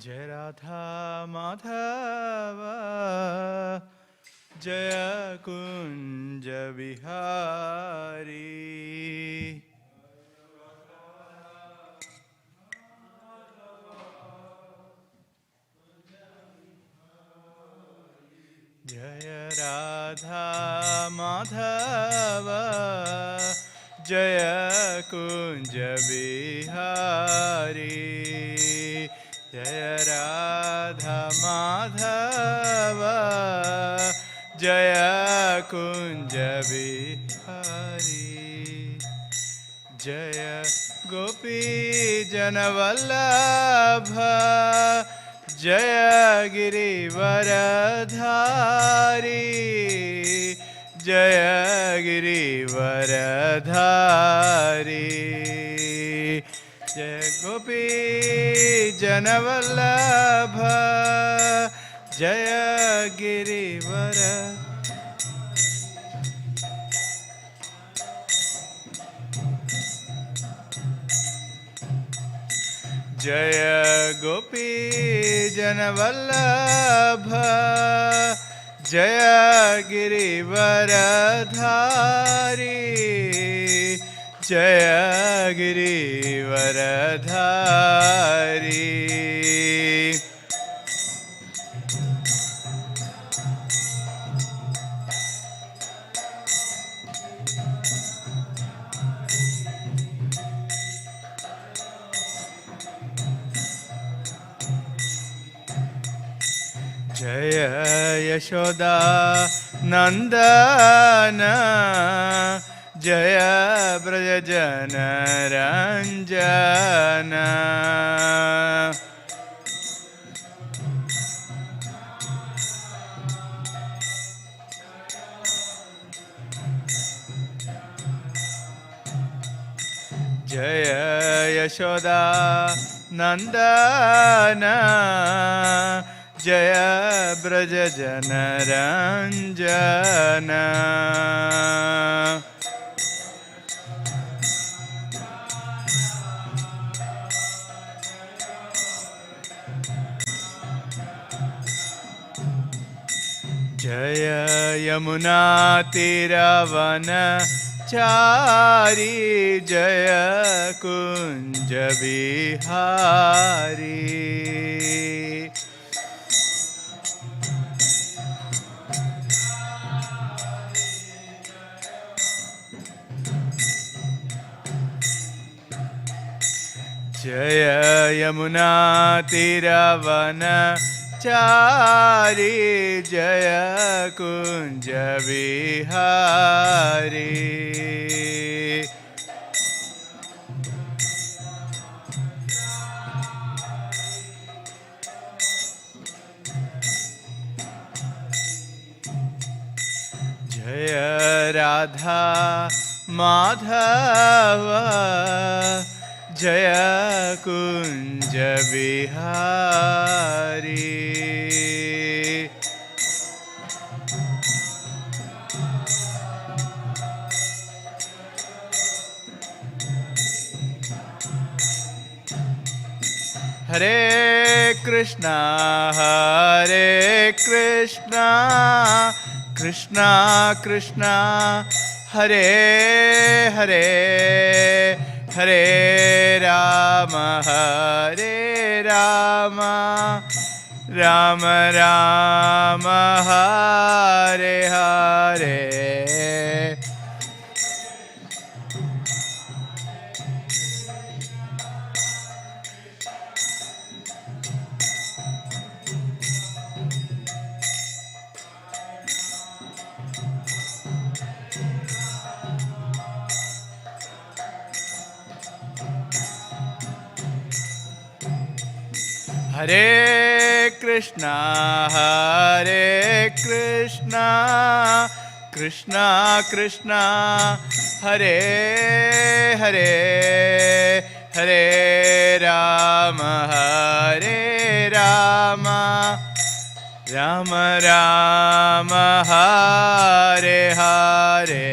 Jai Radha Madhava Jaya Kunja Vihari. Jaya Radha Madhava Jaya Kunja Vihari. Jaya Radha Madhava Jaya Kunja Vihari. Jaya Gopi Janavallabha Jaya Girivaradhari. Jaya Girivaradhari. Jaya Gopi Janavallabha Jaya Girivaradhari. Jaya Gopi Janavallabha Jaya Girivaradhari. Jaya Girivaradhari. Jaya Yashoda Nandana Jaya Brajajana Ranjana. Jaya Yashoda Nandana Jaya Brajajana Ranjana. Jaya Yamuna Tiravana Chari Jaya Kunja Vihari. Jaya Yamuna Tiravana Chari Jaya Kunja Vihari. Jaya Radha Madhava Jaya Kunja Vihari. Hare Krishna, Hare Krishna, Krishna Krishna, Hare Hare, Hare Rama, Hare Rama, Rama Rama, Hare Hare. Hare Krishna, Hare Krishna, Krishna Krishna, Hare Hare, Hare Rama, Hare Rama, Rama Rama, Hare Hare.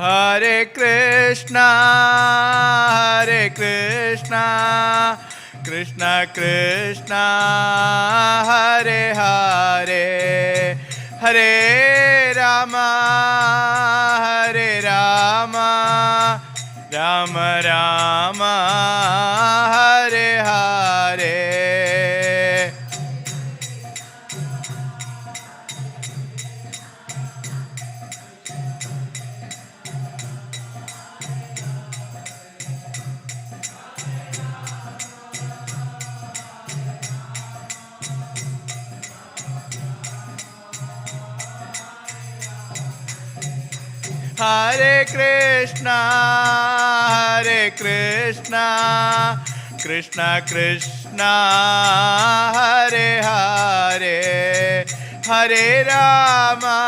Hare Krishna, Hare Krishna, Krishna Krishna, Hare Hare, Hare Rama, Hare Rama, Rama Rama, Hare Hare. Hare Krishna, Hare Krishna, Krishna Krishna, Hare Hare, Hare Rama,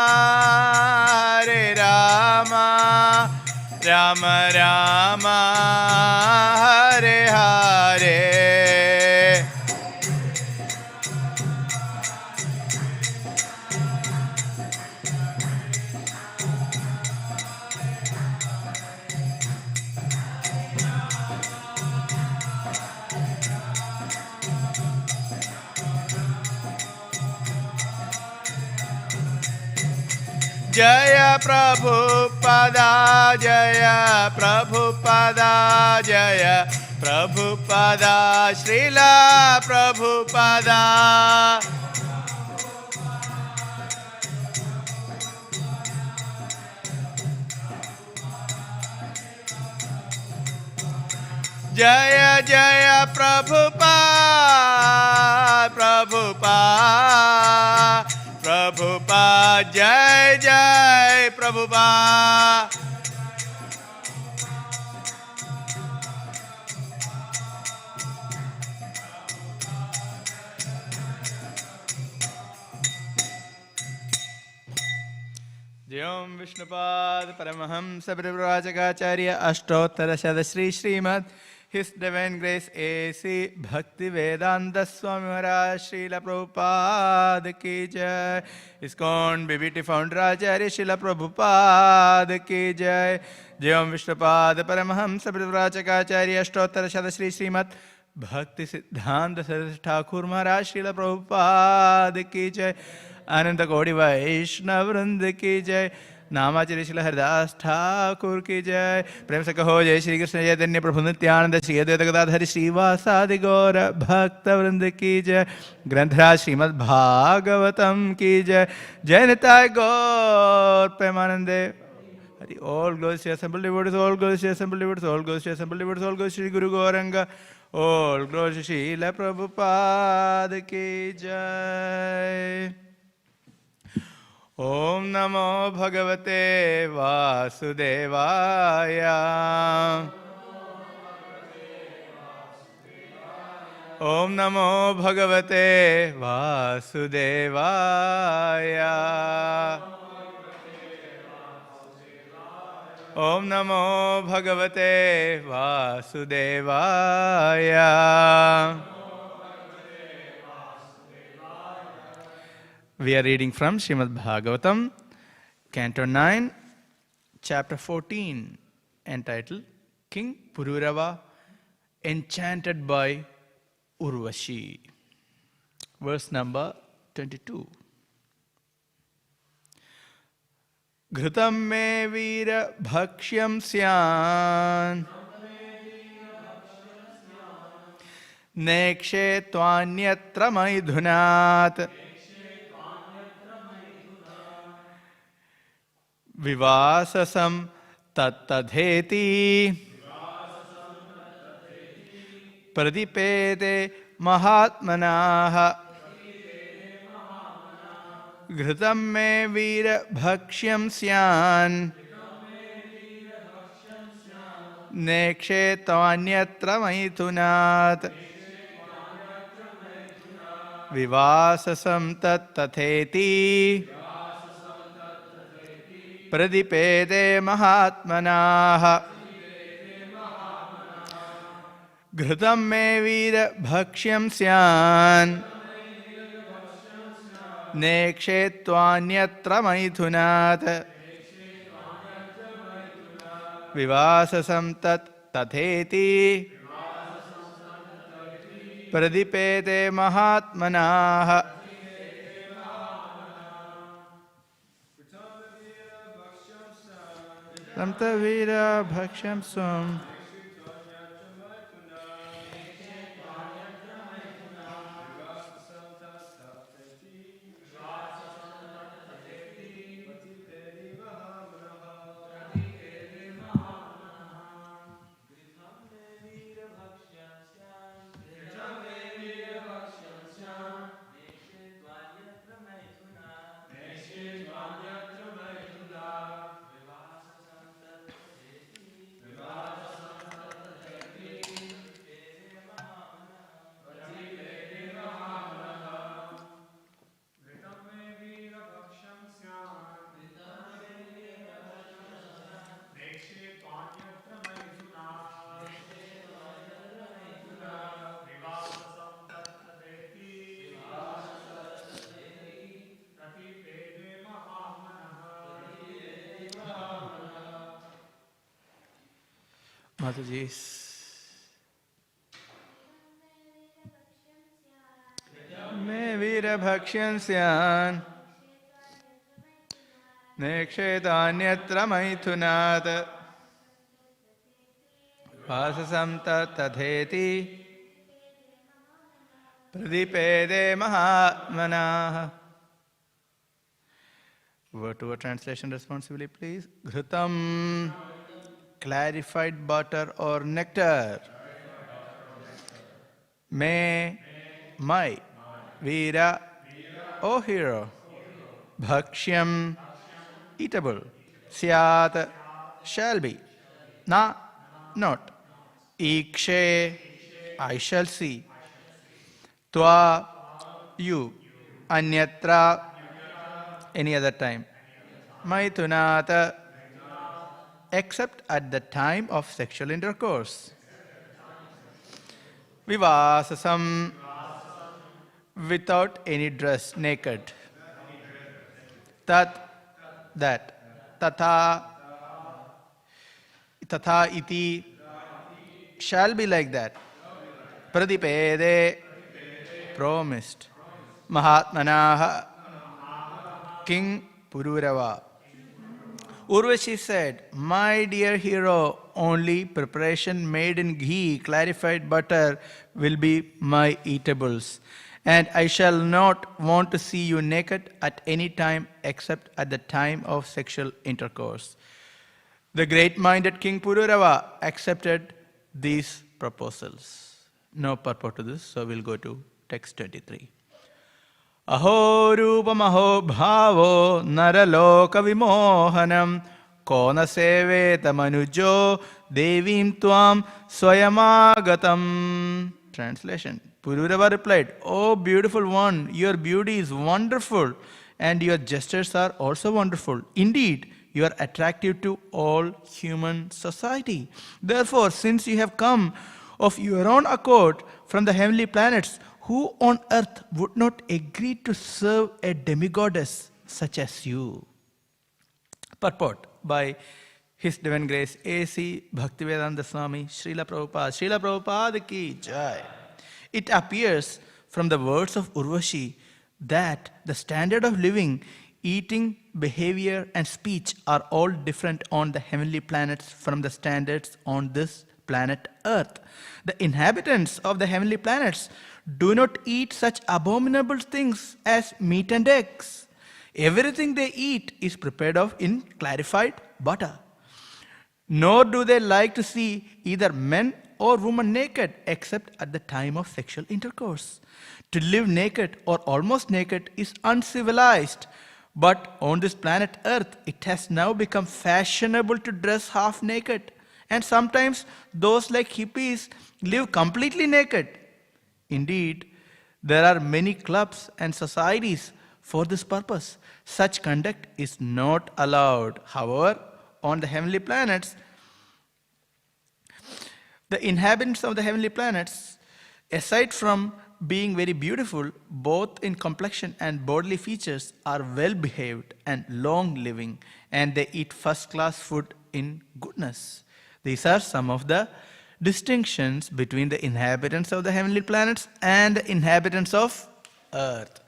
Hare Rama, Rama Rama, Hare Hare. Jaya Prabhupada, Jaya Prabhupada, Jaya Prabhupada, Srila Prabhupada. Jaya Jaya Prabhupada, Prabhupada, Prabhupada, Jai Jai Prabhupada. Jyom Vishnupad Paramahamsa Prabhupada Ashtottara Shadashri Śrīmad His Divine Grace A.C. Bhaktivedanta Swami Maharaj Srila Prabhupada Ki Jai. ISKCON BBT Founder-Acharya Srila Prabhupada Ki Jai. Jyom Vishnupad Paramahamsa Prabhupada Ashtottara Shadashri Śrīmad Bhakti Siddhanta Saraswati Thakur Maharaj Srila Prabhupada Ki Jai. Ananta Kodi Vaishnav Vrndesa Ki Jai. नामाचार्य Srila Haridas Thakur की जय. प्रेम से कहो जय श्री कृष्ण चैतन्य प्रभु नित्यानंद श्री अद्वैत गदाधर श्रीवासादि गौर भक्त वृंद की जय. ग्रंथराज श्रीमद् भागवतम की जय. जय निताय गौर प्रेमानंदे. Hari all glories to assembled devotees, all glories to assembled devotees, all glories to assembled devotees, all glories to Shri Guru Gauranga, all glories to Srila Prabhupada ki jai. Om Namo Bhagavate Vasudevaya. Om Namo Bhagavate Vasudevaya. Om Namo Bhagavate Vasudevaya. We are reading from Śrīmad Bhāgavatam, Canto 9, Chapter 14, entitled King Pururava, Enchanted by Urvashi. Verse number 22. Ghritam me vira bhakshyam syan nekshe tvanyatra maidhunat vivasasam tattadheti pradipete mahatmanah. Ghritam me vira bhakshyam syan nekshe tvanyatra maithunat vivasasam tattadheti pradipete mahatmanah. Ghritam me vira bhakshyam syan nekshe tvanyatra maithunat Vivasasam tat tatheti pradipete mahatmanah. Samtavira bhaksham swam. Mataji's. Me vira bhakshyan syan neksheta maithunat vasasam tatheti pradipede mahatmanah. Word to word translation responsibly, please. Ghrutam, clarified butter or nectar. Me, my. Vira, O hero. Bhakshyam, eatable. Syat, shall be. Na, not. Ikshe, I shall see. Tva, you. Anyatra, any other time. Maithunata, except at the time of sexual intercourse. Vivasasam, without any dress, naked. Tat, that. Tatha iti, shall be like that. Pradipede, promised. Mahatmanah, King Pururava. Urvashi said, my dear hero, only preparation made in ghee, clarified butter, will be my eatables. And I shall not want to see you naked at any time except at the time of sexual intercourse. The great-minded King Pururava accepted these proposals. No purport to this, so we'll go to text 23. Aho rupam aho bhavo naraloka vimohanam kona seveta manujo devim tuam swayamagatam. Translation. Pururava replied, O beautiful one, your beauty is wonderful and your gestures are also wonderful. Indeed, you are attractive to all human society. Therefore, since you have come of your own accord from the heavenly planets, who on earth would not agree to serve a demigoddess such as you? Purport by His Divine Grace A.C. Bhaktivedanta Swami, Srila Prabhupada. Srila Prabhupada ki jai. It appears from the words of Urvashi that the standard of living, eating, behavior and speech are all different on the heavenly planets from the standards on this planet Earth. The inhabitants of the heavenly planets do not eat such abominable things as meat and eggs. Everything they eat is prepared of in clarified butter. Nor do they like to see either men or women naked except at the time of sexual intercourse. To live naked or almost naked is uncivilized. But on this planet Earth, it has now become fashionable to dress half naked. And sometimes those like hippies live completely naked. Indeed, there are many clubs and societies for this purpose. Such conduct is not allowed. However, on the heavenly planets, the inhabitants of the heavenly planets, aside from being very beautiful, both in complexion and bodily features, are well behaved and long living, and they eat first-class food in goodness. These are some of the distinctions between the inhabitants of the heavenly planets and the inhabitants of earth.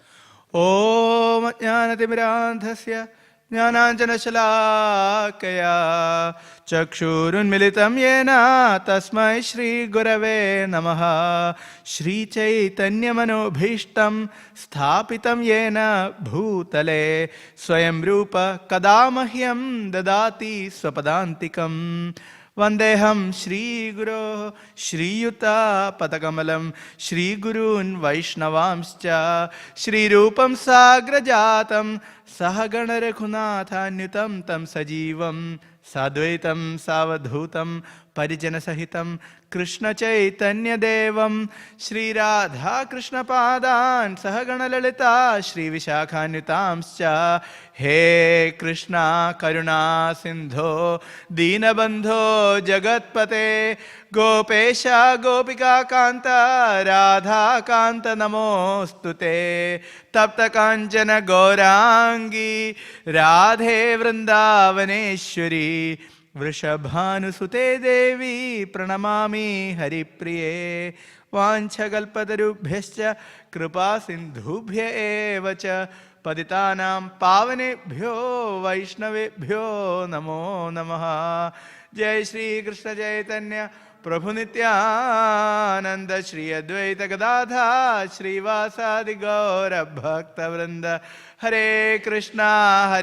Om Jnanatimidandhasya Jnananjanashalakaya Chakshurunmilitam Yena Tasmai Shri Gurave Namaha Shri Chaitanya Manobhishtam Sthapitam Yena Bhutale Swayam Rupa Kadamahyam Dadati Swapadantikam Vandeham Shri Guru Shri Yuta Padakamalam Shri Gurun Vaishnavamscha Shri Rupam Sagrajatam Sahagana Raghunathanutam Tam Sajivam Sadvaitam Savadhutam Parijana Sahitam Krishna Chaitanya Devam Shri Radha Krishna Padan Sahagana Lalita Shri Vishakhanutamscha He Krishna Karuna Sindho Deenabandho Jagatpate Gopesha Gopika Kanta Radha Kanta Namostute Tapta Kanchana Gaurangi Radhe Vrindavaneshwari Vrishabhanusute Devi Pranamami Haripriye Vanchagalpatarubhyascha Kripa Sindhubhya Evacha Paditanam Pavanebhyo Vaishnavebhyo Namo Namaha Jai Shri Krishna Chaitanya Prabhu Nityananda Shri Advaita Gadadha Shri Vasadi Gaura Bhakta Vrinda Hare Krishna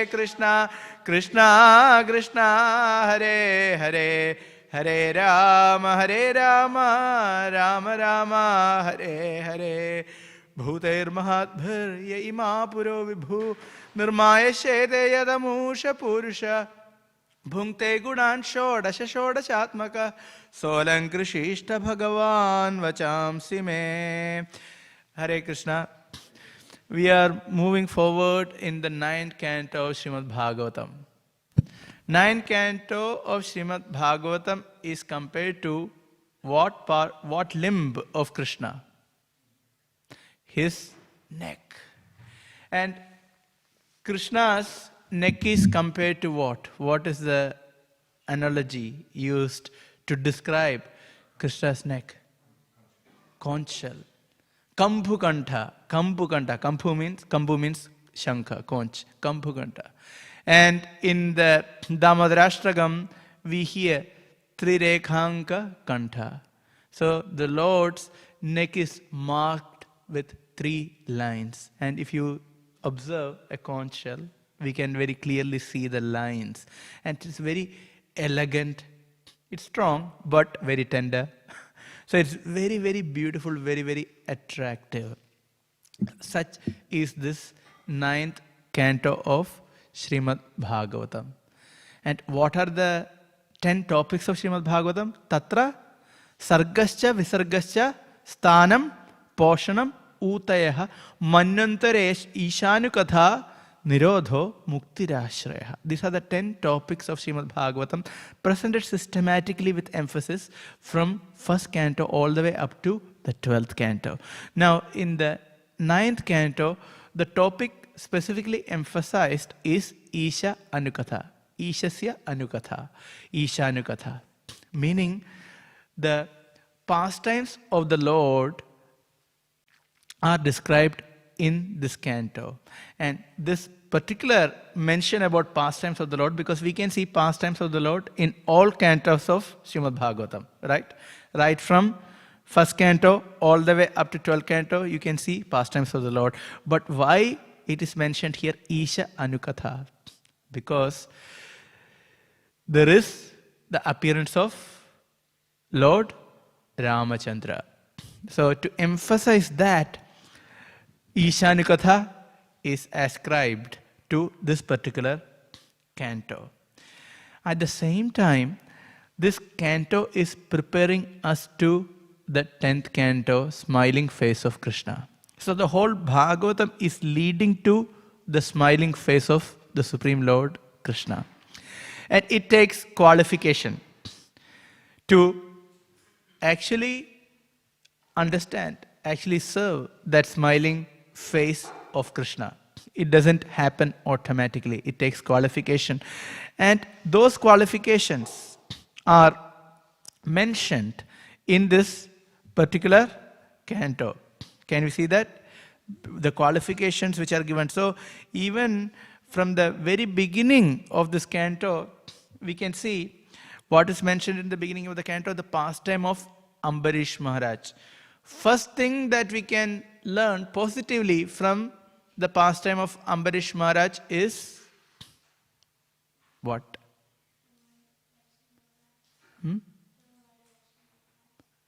Krishna Krishna Hare Hare Hare Rama Rama Rama Hare Hare Bhuter Mahatbhir Ye Ima Puro Vibhu Nirmaya Shete Yadamusha Purusha Bhunkte Gunan Shodasha Shodashatmaka Solankrishishta Bhagavan Vachamsi Me. Hare Krishna. We are moving forward in the 9th canto of Śrīmad Bhāgavatam. 9th canto of Śrīmad Bhāgavatam is compared to what limb of Krishna? His neck. And Krishna's neck is compared to what? What is the analogy used to describe Krishna's neck? Conch shell. Kambhukantha. Kambhu means shankha, conch. Kambhukantha. And in the Damodarashtakam, we hear Trirekhanka Kantha. So the Lord's neck is marked with 3 lines. And if you observe a conch shell, we can very clearly see the lines. And it's very elegant. It's strong, but very tender. So it's very, very beautiful, very, very attractive. Such is this 9th canto of Śrīmad Bhāgavatam. And what are the 10 topics of Śrīmad Bhāgavatam? Tatra sargascha visargascha sthanam poshanam utayaha manyantare ishanukatha nirodho muktirashraya. These are the 10 topics of Śrīmad Bhāgavatam presented systematically with emphasis from 1st canto all the way up to the 12th canto. Now in the 9th canto, the topic specifically emphasized is Isha Anukatha. Ishasya Anukatha. Isha Anukatha. Meaning the pastimes of the Lord are described in this canto. And this particular mention about pastimes of the Lord, because we can see pastimes of the Lord in all cantos of Śrīmad Bhāgavatam, right? Right from 1st canto all the way up to 12th canto, you can see pastimes of the Lord. But why it is mentioned here Isha Anukatha? Because there is the appearance of Lord Ramachandra. So to emphasize that, Ishanukatha is ascribed to this particular canto. At the same time, this canto is preparing us to the 10th canto, Smiling Face of Krishna. So the whole Bhagavatam is leading to the smiling face of the Supreme Lord Krishna. And it takes qualification to actually understand, actually serve that smiling face of Krishna. It doesn't happen automatically. It takes qualification. And those qualifications are mentioned in this particular canto. Can you see that? The qualifications which are given. So even from the very beginning of this canto, we can see what is mentioned in the beginning of the canto, the pastime of Ambarish Maharaj. First thing that we can learn positively from the pastime of Ambarish Maharaj is what?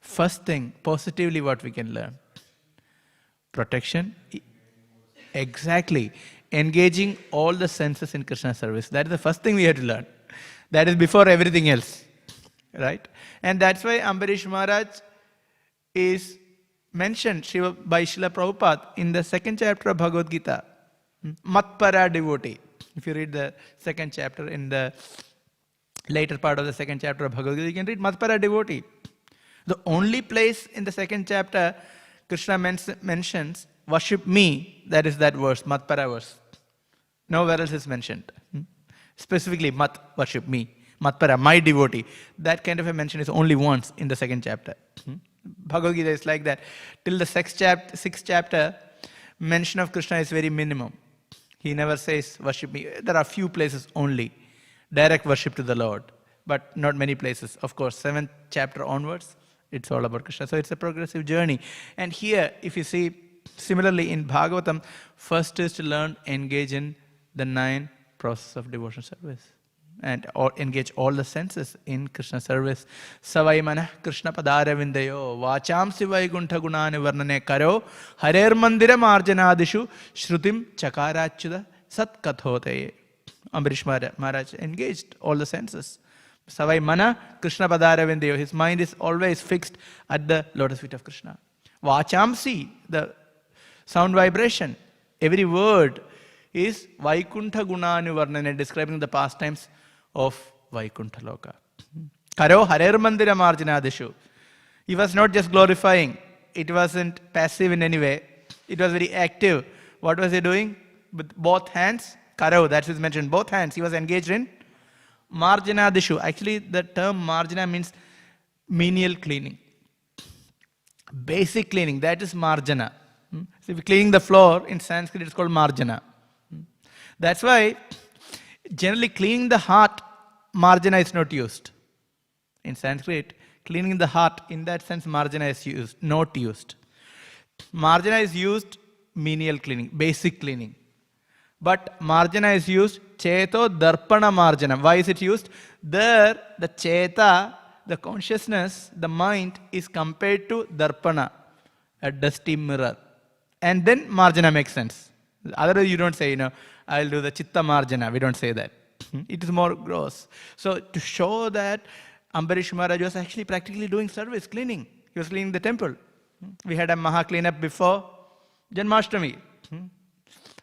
First thing, positively what we can learn? Protection. Exactly. Engaging all the senses in Krishna service. That is the first thing we have to learn. That is before everything else. Right? And that's why Ambarish Maharaj is mentioned by Srila Prabhupada in the second chapter of Bhagavad Gita. Matpara devotee. If you read the second chapter, in the later part of the second chapter of Bhagavad Gita, you can read Matpara devotee. The only place in the second chapter Krishna mentions worship me, that is that verse, Matpara verse. Nowhere else is mentioned. Specifically, Mat, worship me. Matpara, my devotee. That kind of a mention is only once in the second chapter. Bhagavad Gita is like that. Till the sixth chapter, mention of Krishna is very minimum. He never says worship me. There are few places only. Direct worship to the Lord. But not many places. Of course, 7th chapter onwards, it's all about Krishna. So it's a progressive journey. And here, if you see, similarly in Bhagavatam, first is to learn, engage in the 9 process of devotional service. And engage all the senses in Krishna service. Savai manah Krishna padara vindayo vacham sivai guntha gunani varnane karo Hare mandira marjanadishu shrutim chakarachyuda sat kathote. Ambarish Maharaj engaged all the senses. Savai mana Krishna padara vindayo. His mind is always fixed at the lotus feet of Krishna. Vachamsi, the sound vibration. Every word is Vaikuntha Gunani Varnane, describing the pastimes of Vaikuntha Loka. Karo Hare Mandira Marjanadishu. He was not just glorifying. It wasn't passive in any way. It was very active. What was he doing? With both hands. Karo, that is mentioned. Both hands. He was engaged in Marjanadishu. Actually, the term Marjana means menial cleaning. Basic cleaning. That is Marjana. So if you're cleaning the floor, in Sanskrit it's called Marjana. That's why generally cleaning the heart, Marjana is not used. In Sanskrit, cleaning the heart, in that sense, Marjana is used, not used. Marjana is used menial cleaning, basic cleaning. But Marjana is used Cheto Darpana Marjana. Why is it used? There, the Cheta, the consciousness, the mind is compared to Darpana, a dusty mirror. And then Marjana makes sense. Otherwise, you don't say, I'll do the Chitta Marjana. We don't say that. It is more gross. So to show that Ambarish Maharaj was actually practically doing service, cleaning. He was cleaning the temple. We had a Maha cleanup before Janmashtami.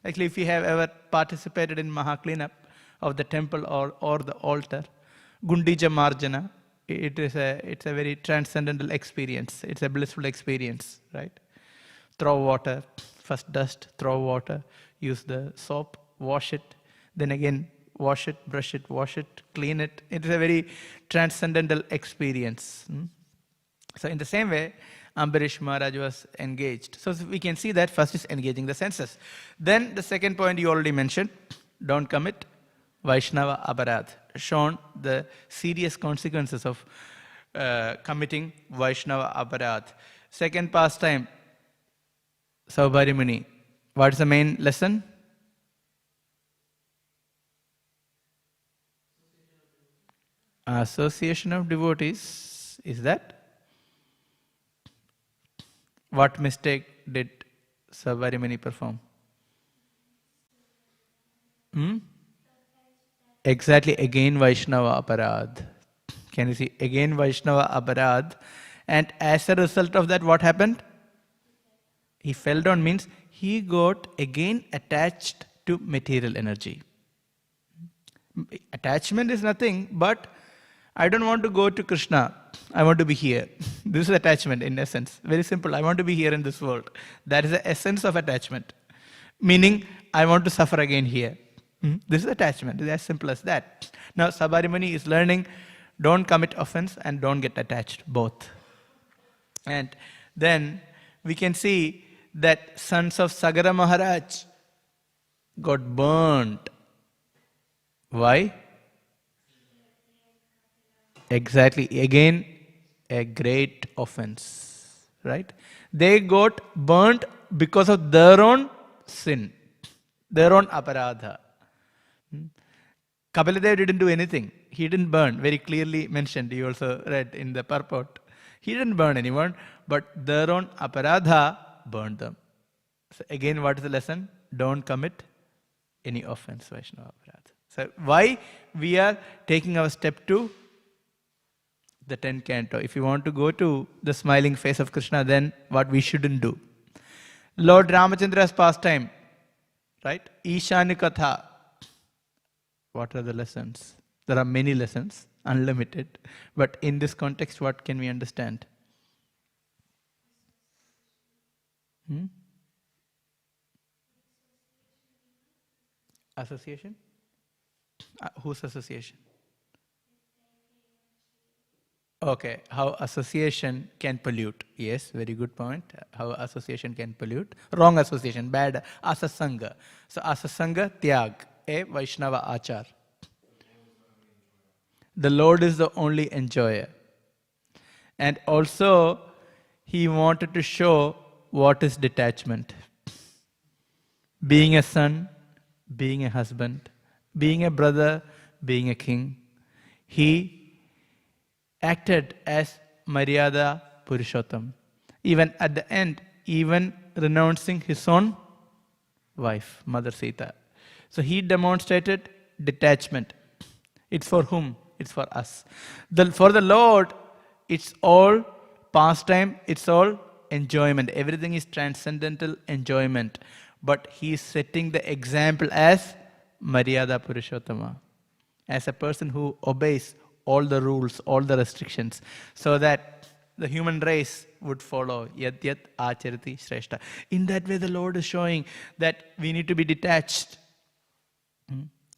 Actually, if you have ever participated in Maha cleanup of the temple or the altar, Gundija Marjana, it's a very transcendental experience. It's a blissful experience, right? Throw water, first dust, throw water, use the soap, wash it, then again wash it, brush it, wash it, clean it. It is a very transcendental experience. So in the same way, Ambarish Maharaj was engaged. So we can see that first is engaging the senses. Then the second point you already mentioned, don't commit Vaishnava Aparadh, shown the serious consequences of committing Vaishnava Aparadh. Second pastime, Saubhari Muni. What is the main lesson? Association of devotees. Is that? What mistake did Saubhari Muni perform? Exactly, again Vaishnava Aparadh. Can you see? Again Vaishnava Aparadh. And as a result of that, what happened? He fell down, means he got again attached to material energy. Attachment is nothing but I don't want to go to Krishna. I want to be here. This is attachment in essence. Very simple. I want to be here in this world. That is the essence of attachment. Meaning, I want to suffer again here. This is attachment. It's as simple as that. Now, Sabari Muni is learning, don't commit offense and don't get attached, both. And then we can see that sons of Sagara Maharaj got burnt. Why? Exactly. Again, a great offense. Right? They got burnt because of their own sin, their own aparadha. Kapaladev didn't do anything. He didn't burn. Very clearly mentioned. You also read in the purport. He didn't burn anyone, but their own aparadha burned them. So again, what is the lesson? Don't commit any offense, Vaishnava aparadha. So why we are taking our step to the 10th canto? If you want to go to the smiling face of Krishna, then what we shouldn't do. Lord Ramachandra's pastime, right? Ishani Katha. What are the lessons? There are many lessons, unlimited. But in this context, what can we understand? Association? Whose association? Okay, how association can pollute. Yes, very good point. How association can pollute. Wrong association, bad asasanga. So asasanga, tyag, a Vaishnava achar. The Lord is the only enjoyer. And also, he wanted to show what is detachment. Being a son, being a husband, being a brother, being a king. He acted as Maryada Purushottam. Even at the end, even renouncing his own wife, Mother Sita. So he demonstrated detachment. It's for whom? It's for us. For the Lord, it's all pastime, it's all enjoyment. Everything is transcendental enjoyment. But he is setting the example as Maryada Purushottama. As a person who obeys all the rules, all the restrictions, so that the human race would follow. Yat yat acharati shrestha. In that way, the Lord is showing that we need to be detached.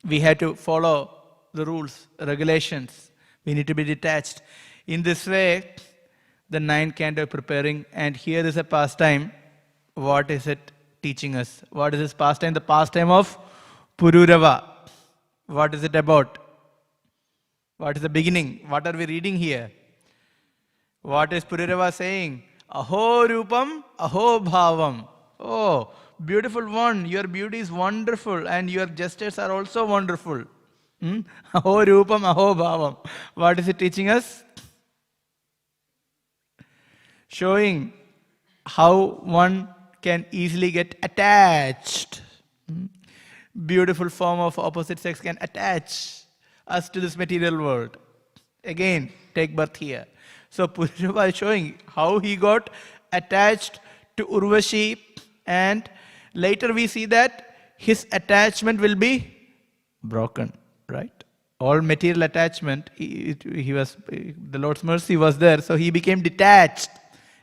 We have to follow the rules, regulations. We need to be detached. In this way, the 9th canto preparing, and here is a pastime. What is it teaching us? What is this pastime? The pastime of Pururava. What is it about? What is the beginning? What are we reading here? What is Pururava saying? Aho Rupam, Aho Bhavam. Oh, beautiful one, your beauty is wonderful and your gestures are also wonderful. Aho Rupam, Aho Bhavam. What is it teaching us? Showing how one can easily get attached. Beautiful form of opposite sex can attach us to this material world. Again, take birth here. So Pururava is showing how he got attached to Urvashi, and later we see that his attachment will be broken, right? All material attachment, the Lord's mercy was there, so he became detached.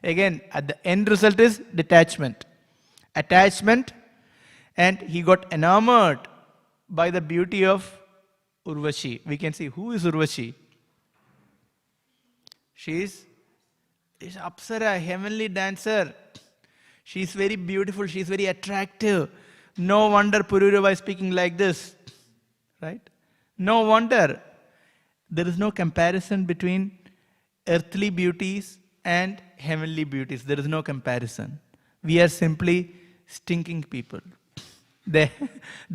Again, at the end result is detachment. Attachment, and he got enamored by the beauty of Urvashi. We can see, who is Urvashi? She is Apsara, heavenly dancer. She is very beautiful, she is very attractive. No wonder Pururava is speaking like this. Right? No wonder. There is no comparison between earthly beauties and heavenly beauties. There is no comparison. We are simply stinking people. They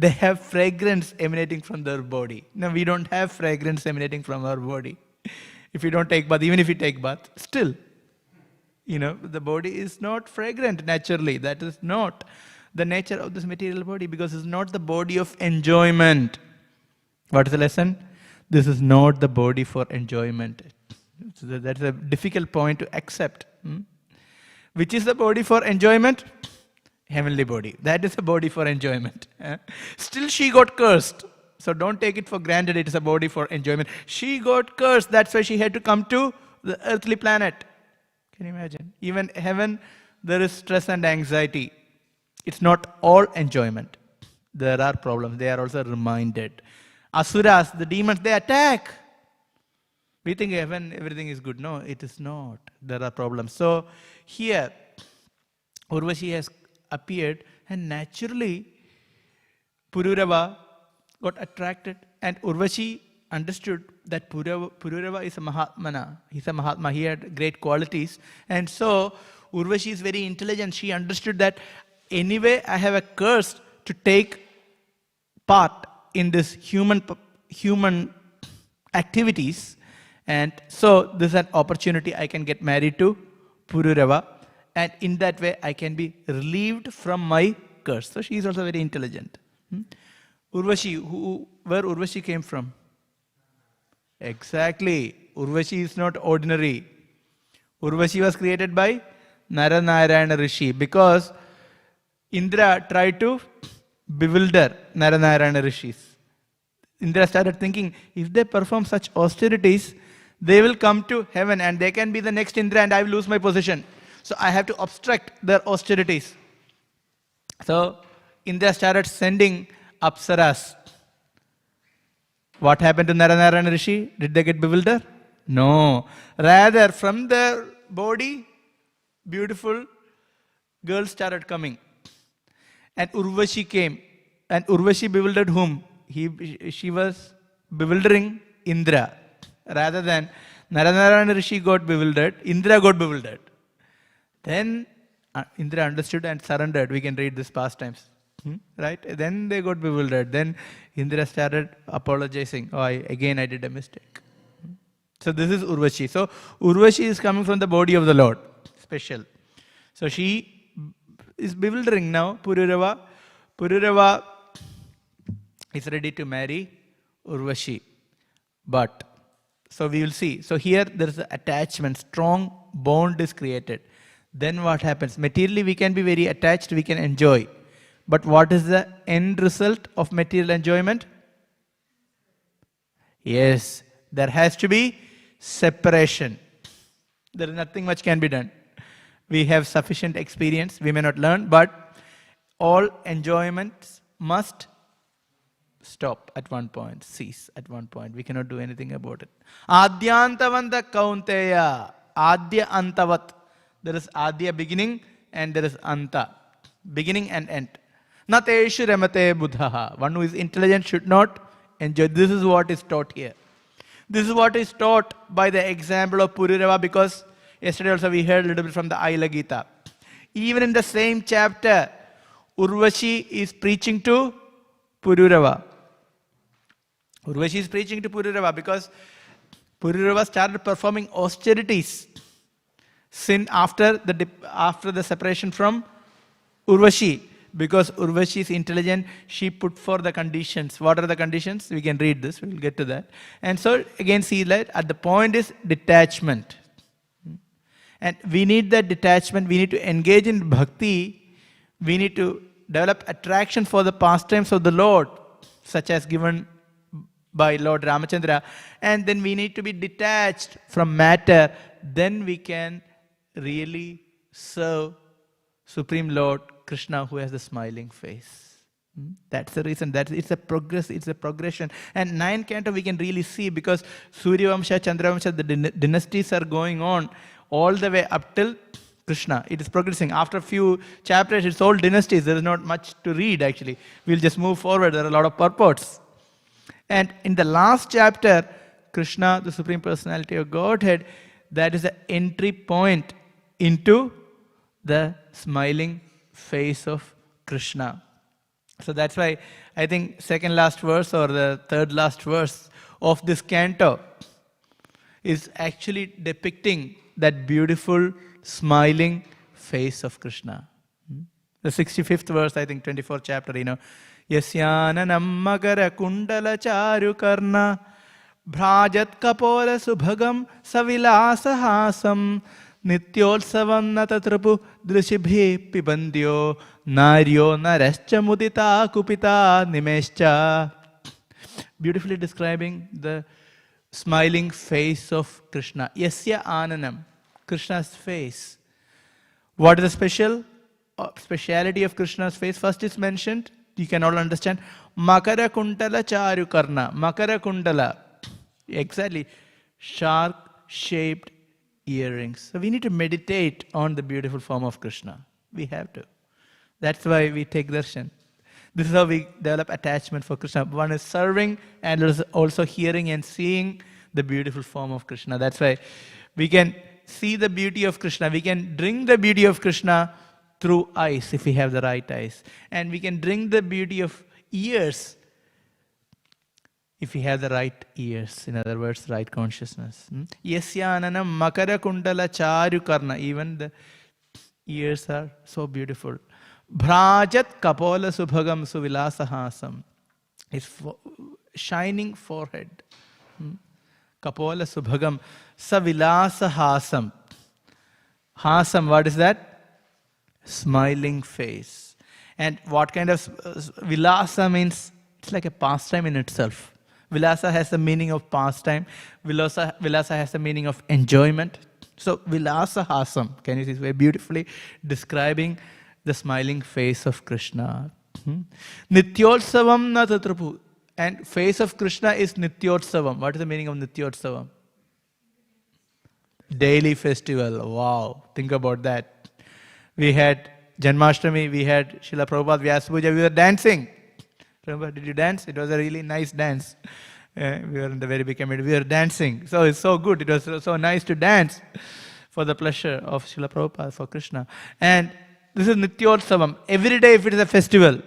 have fragrance emanating from their body. No, we don't have fragrance emanating from our body. If you don't take bath, even if you take bath, still, the body is not fragrant naturally. That is not the nature of this material body, because it's not the body of enjoyment. What is the lesson? This is not the body for enjoyment. So that's a difficult point to accept. Which is the body for enjoyment? Heavenly body. That is a body for enjoyment. Still she got cursed. So don't take it for granted it is a body for enjoyment. She got cursed. That's why she had to come to the earthly planet. Can you imagine? Even heaven, there is stress and anxiety. It's not all enjoyment. there are problems. They are also reminded. Asuras, the demons, they attack. We think heaven, everything is good. No, it is not. There are problems. So here, Urvashi has appeared, and naturally, Pururava got attracted, and Urvashi understood that Pururava is a Mahatmana. He's a Mahatma. He had great qualities. And so, Urvashi is very intelligent. She understood that anyway, I have a curse to take part in this human activities. And so, this is an opportunity I can get married to Pururava. And in that way, I can be relieved from my curse. So, she is also very intelligent. Urvashi, where Urvashi came from? Exactly. Urvashi is not ordinary. Urvashi was created by Naranayana Rishi because Indra tried to bewilder Naranayana Rishis. Indra started thinking, if they perform such austerities, they will come to heaven and they can be the next Indra and I will lose my position. So I have to obstruct their austerities. So Indra started sending Apsaras. What happened to Naranayana Rishi? Did they get bewildered? No. Rather, from their body, beautiful girls started coming. And Urvashi came. And Urvashi bewildered whom? She was bewildering Indra. Rather than Naranayana Rishi got bewildered, Indra got bewildered. Then Indra understood and surrendered. We can read this past times. Right? Then they got bewildered. Then Indra started apologizing. Oh, I did a mistake. So this is Urvashi. So Urvashi is coming from the body of the Lord. Special. So she is bewildering now. Pururava is ready to marry Urvashi. But, so we will see. So here there is an attachment. Strong bond is created. Then what happens? Materially we can be very attached. We can enjoy. But what is the end result of material enjoyment? Yes, there has to be separation. There is nothing much can be done. We have sufficient experience. We may not learn, but all enjoyments must stop at one point, cease at one point. We cannot do anything about it. Adyantavanta kaunteya. Adya antavat. There is Adya beginning and there is Anta. Beginning and end. Nateshu remate buddhaha. One who is intelligent should not enjoy. This is what is taught here. This is what is taught by the example of Pururava, because yesterday also we heard a little bit from the Aila Gita. Even in the same chapter, Urvashi is preaching to Pururava. Urvashi is preaching to Pururava because Pururava started performing austerities after the separation from Urvashi. Because Urvashi is intelligent, she put for the conditions. What are the conditions? We can read this, we will get to that. And so again see that at the point is detachment. And we need that detachment, we need to engage in bhakti, we need to develop attraction for the pastimes of the Lord, such as given by Lord Ramachandra. And then we need to be detached from matter, then we can really serve Supreme Lord Krishna, who has the smiling face. That's the reason. It's a progression. And 9 canto we can really see, because Suryavamsha, Chandravamsha, the dynasties are going on all the way up till Krishna. It is progressing. After a few chapters, it's all dynasties. There is not much to read actually. We'll just move forward. There are a lot of purports. And in the last chapter, Krishna, the Supreme Personality of Godhead, that is the entry point into the smiling face of Krishna. So that's why I think second last verse or the third last verse of this canto is actually depicting that beautiful smiling face of Krishna. The 65th verse, I think 24th chapter, Yasyananam magara kundala charu karna bhrajat kapola subhagam savilasahasam Nityolsavam natatrapu drishibhi pibandyo naryo narascha mudita kupita nimescha. Beautifully describing the smiling face of Krishna. Yasya ananam, Krishna's face. What is the speciality of Krishna's face? First is mentioned you can all understand. Makara Kundala Charu Karna. Makara Kundala. Exactly. Shark-shaped earrings. So we need to meditate on the beautiful form of Krishna. We have to. That's why we take darshan. This is how we develop attachment for Krishna. One is serving and also hearing and seeing the beautiful form of Krishna. That's why we can see the beauty of Krishna. We can drink the beauty of Krishna through eyes, if we have the right eyes. And we can drink the beauty of ears, if we have the right ears. In other words, right consciousness. Yasyananam makara kundala charu karna. Even the ears are so beautiful. Bhrajat kapola subhagam suvilasahasam. His shining forehead. Kapola subhagam savilasahasam. Hasam, what is that? Smiling face. And what kind of vilasa means? It's like a pastime in itself. Vilasa has the meaning of pastime. Vilasa has the meaning of enjoyment. So vilasa hasam, can you see, very beautifully describing the smiling face of Krishna. Nityotsavam na tatrapu. And face of Krishna is Nityotsavam. What is the meaning of Nityotsavam? Daily festival. Wow. Think about that. We had Janmashtami, we had Srila Prabhupada Vyasa Puja, we were dancing. Remember, did you dance? It was a really nice dance. We were in the very big committee, we were dancing. So it's so good, it was so nice to dance for the pleasure of Srila Prabhupada, for Krishna. And this is Nityotsavam. Every day if it is a festival,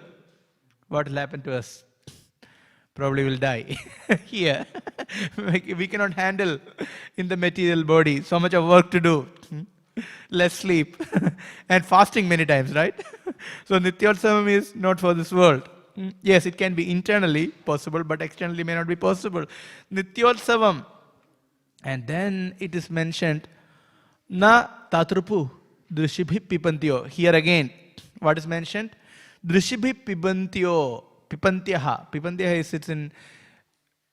what will happen to us? Probably will die here. We cannot handle in the material body so much of work to do. Less sleep and fasting many times, right? So Nityotsavam is not for this world. Yes, it can be internally possible, but externally may not be possible. Nityotsavam. And then it is mentioned, na tatrupu drishibhi pipantyo. Here again, what is mentioned? Drishibhi pipantyo. Pipantyaha. Pipantyaha is, it's in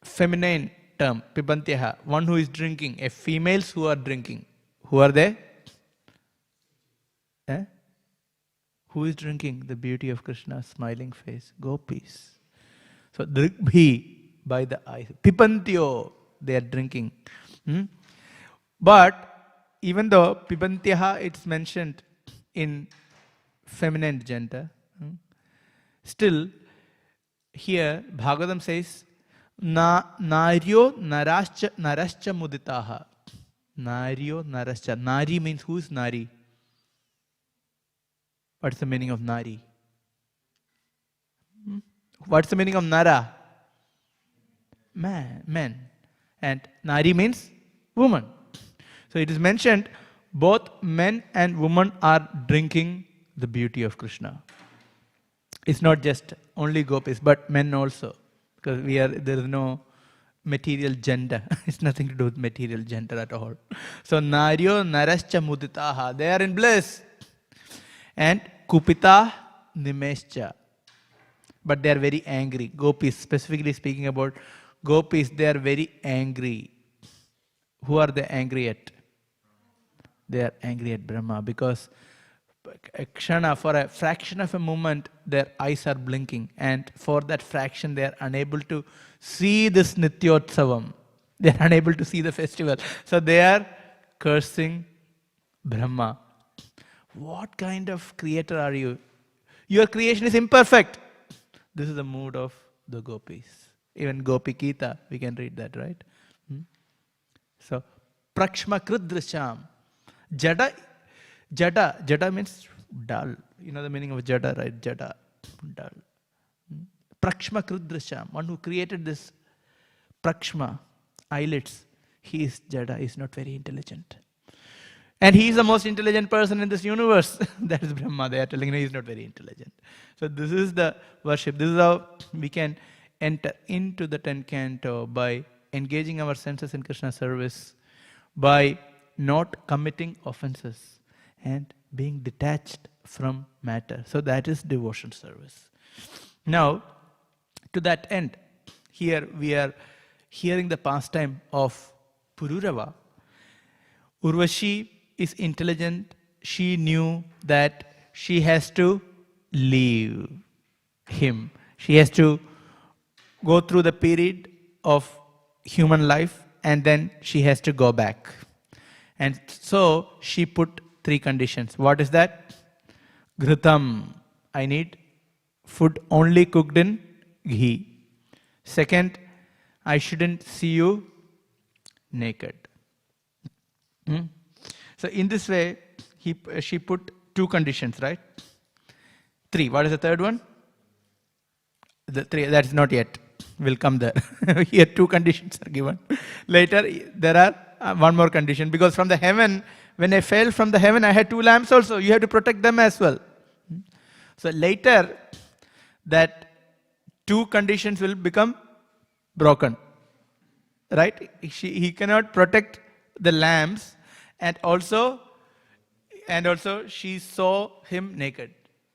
feminine term. Pipantyaha. One who is drinking. Females who are drinking. Who are they? Who is drinking the beauty of Krishna's smiling face? Gopis. So Drikbhi, by the eyes. Pipantyo, they are drinking. But even though Pipantyaha, it's mentioned in feminine gender, still here Bhagavatam says, Naryo narascha muditaha. Naryo narascha. Nari means, who is Nari? What's the meaning of Nari? What's the meaning of Nara? Men. And Nari means woman. So it is mentioned both men and women are drinking the beauty of Krishna. It's not just only gopis, but men also. Because there is no material gender. It's nothing to do with material gender at all. So Naryo narascha muditaha. They are in bliss. And kupita nimescha. But they are very angry. Gopis, specifically speaking about gopis, they are very angry. Who are they angry at? They are angry at Brahma, because for a fraction of a moment, their eyes are blinking. And for that fraction, they are unable to see this Nityotsavam. They are unable to see the festival. So they are cursing Brahma. What kind of creator are you? Your creation is imperfect. This is the mood of the gopis. Even Gopi Gita, we can read that, right? So, Prakshma Kridrisham. Jada means dull. You know the meaning of Jada, right? Jada, dull. Prakshma Kridrisham. One who created this Prakshma, eyelids, he is Jada, he is not very intelligent. And he is the most intelligent person in this universe. That is Brahma. They are telling him he is not very intelligent. So this is the worship. This is how we can enter into the 10th canto, by engaging our senses in Krishna service, by not committing offenses and being detached from matter. So that is devotion service. Now, to that end, here we are hearing the pastime of Pururava. Urvashi is intelligent. She knew that she has to leave. him. She has to go through the period of human life and then she has to go back. And so she put 3 conditions. What is that? Ghritam. I need food only cooked in ghee. Second, I shouldn't see you naked. So in this way, she put 2 conditions, right? 3. What is the third one? The 3, that is not yet. We'll come there. Here 2 conditions are given. Later there are 1 more condition, because from the heaven, when I fell from the heaven, I had 2 lamps also. You have to protect them as well. So later that 2 conditions will become broken. Right? He cannot protect the lamps, and also she saw him naked.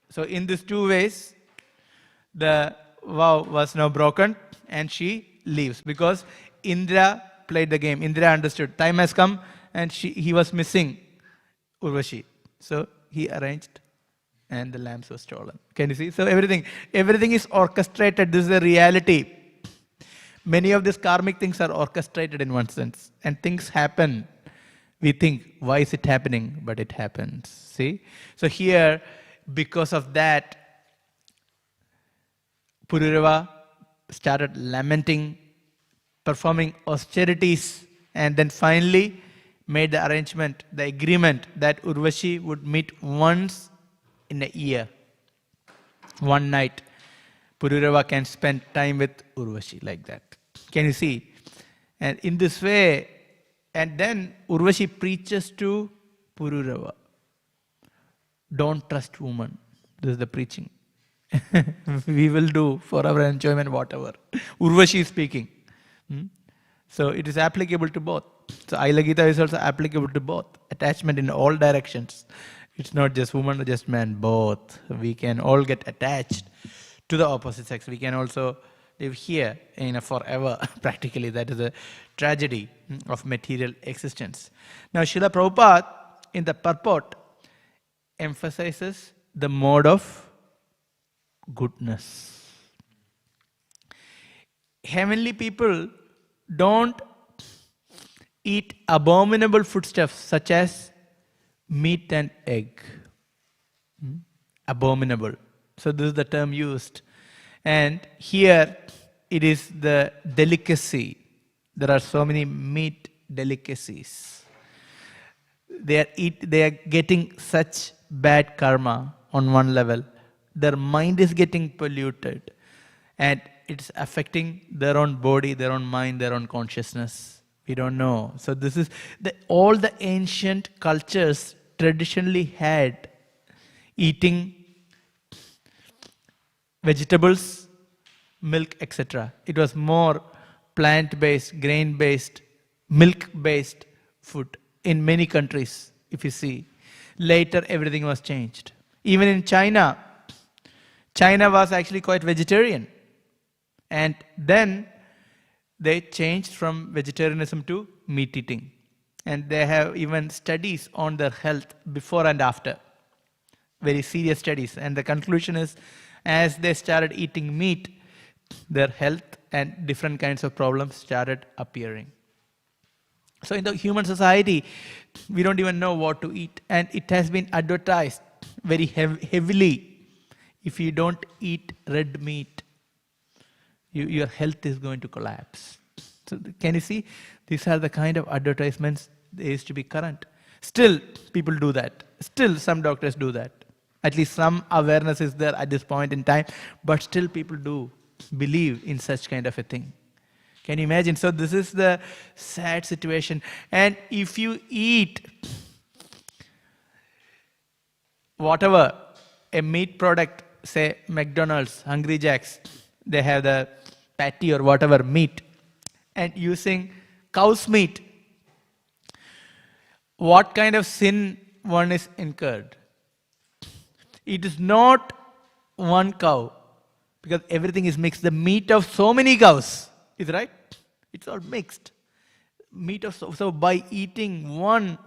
So in these 2 ways, the vow was now broken and she leaves, because Indra played the game. Indra understood. Time has come and he was missing Urvashi. So he arranged and the lamps were stolen. Can you see? So everything is orchestrated. This is the reality. Many of these karmic things are orchestrated in one sense. And things happen. We think, why is it happening? But it happens. See? So here, because of that, Pururava started lamenting, performing austerities, and then finally made the arrangement, the agreement that Urvashi would meet once in a year. One night, Pururava can spend time with Urvashi like that. Can you see? And in this way, and then Urvashi preaches to Pururava. Don't trust woman. This is the preaching. We will do for our enjoyment whatever. Urvashi is speaking. So it is applicable to both. So Aila Gita is also applicable to both. Attachment in all directions. It's not just woman or just man, both. We can all get attached to the opposite sex. We can also live here in a forever. Practically, that is a tragedy of material existence. Now, Srila Prabhupada in the purport emphasizes the mode of goodness. Heavenly people don't eat abominable foodstuffs such as meat and egg. Abominable. So this is the term used. And here it is the delicacy. There are so many meat delicacies. They are getting such bad karma on one level. Their mind is getting polluted. And it's affecting their own body, their own mind, their own consciousness. We don't know. So this is all the ancient cultures traditionally had eating vegetables, milk, etc. It was more plant-based, grain-based, milk-based food in many countries, if you see. Later, everything was changed. Even in China, China was actually quite vegetarian. And then they changed from vegetarianism to meat eating. And they have even studies on their health before and after. Very serious studies. And the conclusion is, as they started eating meat, their health and different kinds of problems started appearing. So in the human society, we don't even know what to eat. And it has been advertised very heavily. If you don't eat red meat, your health is going to collapse. So can you see? These are the kind of advertisements that used to be current. Still, people do that. Still, some doctors do that. At least some awareness is there at this point in time. But still, people do believe in such kind of a thing. Can you imagine? So this is the sad situation. And if you eat whatever, a meat product, say McDonald's, Hungry Jack's, they have the patty or whatever meat, and using cow's meat, what kind of sin one is incurred? It is not one cow, because everything is mixed. The meat of so many cows is right. It's all mixed. Meat of so by eating one